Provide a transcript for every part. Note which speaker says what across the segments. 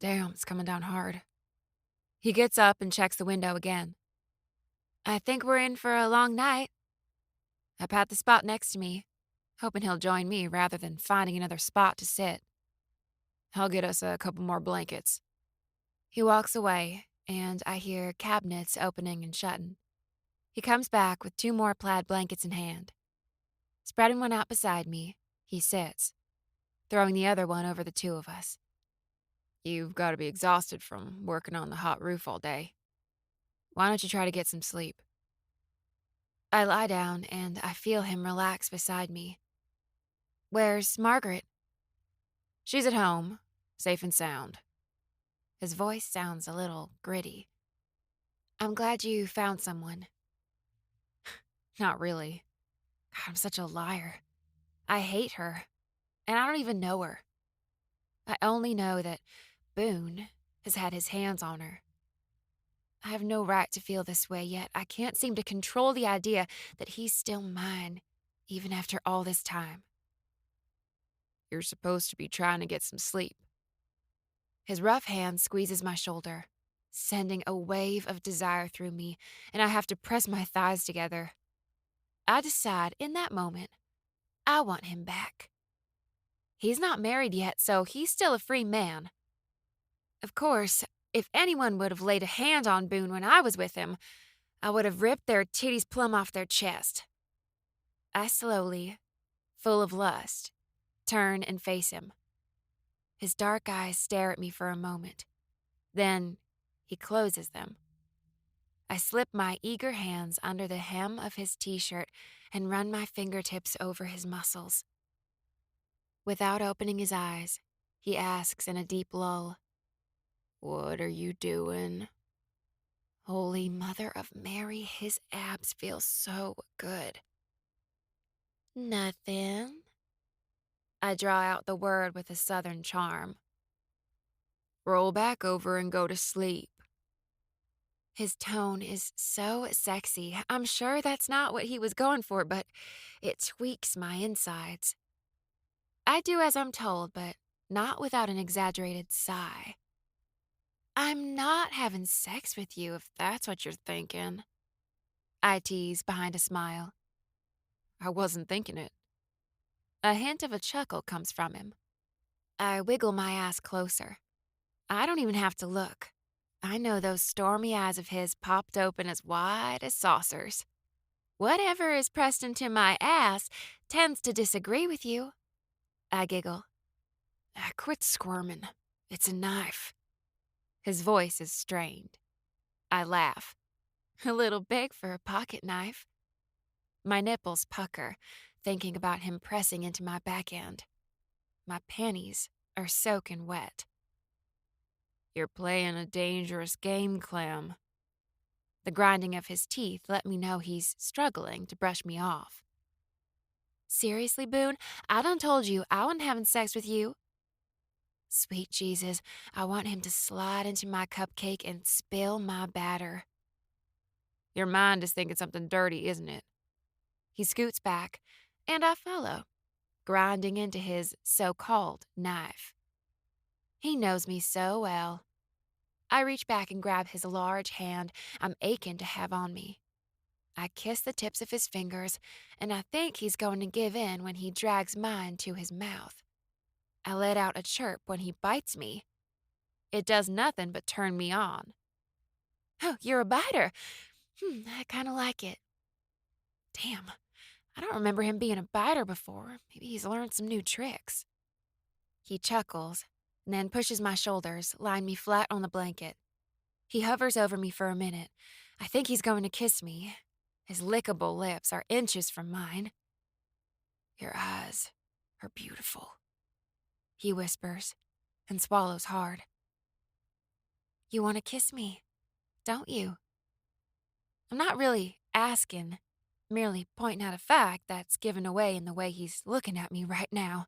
Speaker 1: Damn, it's coming down hard. He gets up and checks the window again. I think we're in for a long night. I pat the spot next to me, hoping he'll join me rather than finding another spot to sit. I'll get us a couple more blankets. He walks away, and I hear cabinets opening and shutting. He comes back with two more plaid blankets in hand. Spreading one out beside me, he sits, throwing the other one over the two of us. You've got to be exhausted from working on the hot roof all day. Why don't you try to get some sleep? I lie down and I feel him relax beside me. Where's Margaret? She's at home, safe and sound. His voice sounds a little gritty. I'm glad you found someone. Not really. God, I'm such a liar. I hate her, and I don't even know her. I only know that Boone has had his hands on her. I have no right to feel this way, yet I can't seem to control the idea that he's still mine, even after all this time. You're supposed to be trying to get some sleep. His rough hand squeezes my shoulder, sending a wave of desire through me, and I have to press my thighs together. I decide in that moment, I want him back. He's not married yet, so he's still a free man. Of course, if anyone would have laid a hand on Boone when I was with him, I would have ripped their titties plumb off their chest. I slowly, full of lust, turn and face him. His dark eyes stare at me for a moment. Then he closes them. I slip my eager hands under the hem of his t-shirt and run my fingertips over his muscles. Without opening his eyes, he asks in a deep lull, "What are you doing?" Holy Mother of Mary, his abs feel so good. Nothing. I draw out the word with a southern charm. Roll back over and go to sleep. His tone is so sexy. I'm sure that's not what he was going for, but it tweaks my insides. I do as I'm told, but not without an exaggerated sigh. I'm not having sex with you if that's what you're thinking. I tease behind a smile. I wasn't thinking it. A hint of a chuckle comes from him. I wiggle my ass closer. I don't even have to look. I know those stormy eyes of his popped open as wide as saucers. Whatever is pressed into my ass tends to disagree with you. I giggle. Quit squirming. It's a knife. His voice is strained. I laugh. A little big for a pocket knife. My nipples pucker, thinking about him pressing into my back end. My panties are soaking wet. You're playing a dangerous game, Clem. The grinding of his teeth let me know he's struggling to brush me off. Seriously, Boone? I done told you I wasn't having sex with you. Sweet Jesus, I want him to slide into my cupcake and spill my batter. Your mind is thinking something dirty, isn't it? He scoots back, and I follow, grinding into his so-called knife. He knows me so well. I reach back and grab his large hand I'm aching to have on me. I kiss the tips of his fingers, and I think he's going to give in when he drags mine to his mouth. I let out a chirp when he bites me. It does nothing but turn me on. Oh, you're a biter. I kind of like it. Damn, I don't remember him being a biter before. Maybe he's learned some new tricks. He chuckles, and then pushes my shoulders, lying me flat on the blanket. He hovers over me for a minute. I think he's going to kiss me. His lickable lips are inches from mine. Your eyes are beautiful, he whispers, and swallows hard. You want to kiss me, don't you? I'm not really asking, merely pointing out a fact that's given away in the way he's looking at me right now.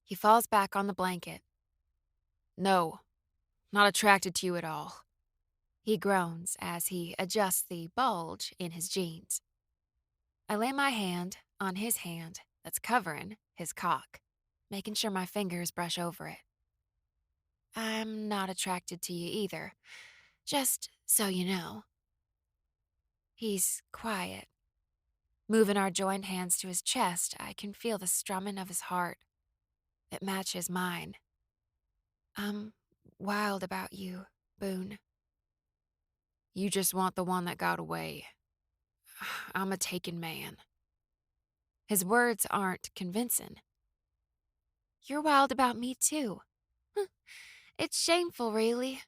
Speaker 1: He falls back on the blanket. No, not attracted to you at all. He groans as he adjusts the bulge in his jeans. I lay my hand on his hand that's covering his cock, making sure my fingers brush over it. I'm not attracted to you either. Just so you know. He's quiet. Moving our joined hands to his chest, I can feel the strumming of his heart. It matches mine. I'm wild about you, Boone. You just want the one that got away. I'm a taken man. His words aren't convincing. You're wild about me, too. It's shameful, really.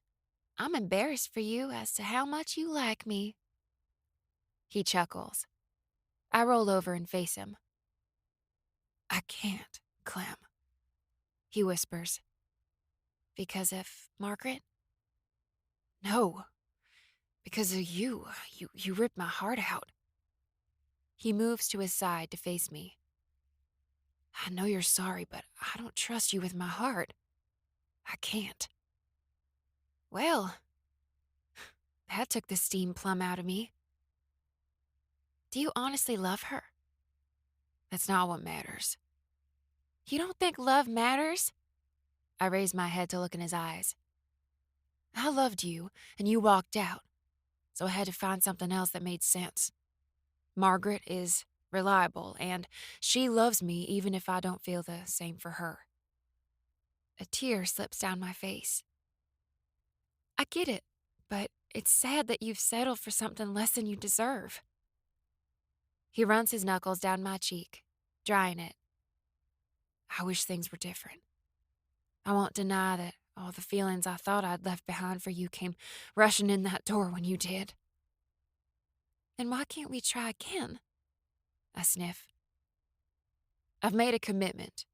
Speaker 1: I'm embarrassed for you as to how much you like me. He chuckles. I roll over and face him. I can't, Clem. He whispers. Because of Margaret? No. Because of you. You ripped my heart out. He moves to his side to face me. I know you're sorry, but I don't trust you with my heart. I can't. Well, that took the steam plumb out of me. Do you honestly love her? That's not what matters. You don't think love matters? I raised my head to look in his eyes. I loved you, and you walked out, so I had to find something else that made sense. Margaret is reliable, and she loves me even if I don't feel the same for her. A tear slips down my face. I get it, but it's sad that you've settled for something less than you deserve. He runs his knuckles down my cheek, drying it. I wish things were different. I won't deny that all the feelings I thought I'd left behind for you came rushing in that door when you did. Then why can't we try again? I sniff. I've made a commitment,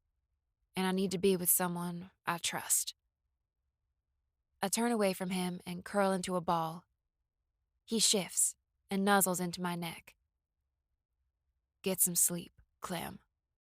Speaker 1: and I need to be with someone I trust. I turn away from him and curl into a ball. He shifts and nuzzles into my neck. Get some sleep, Clem.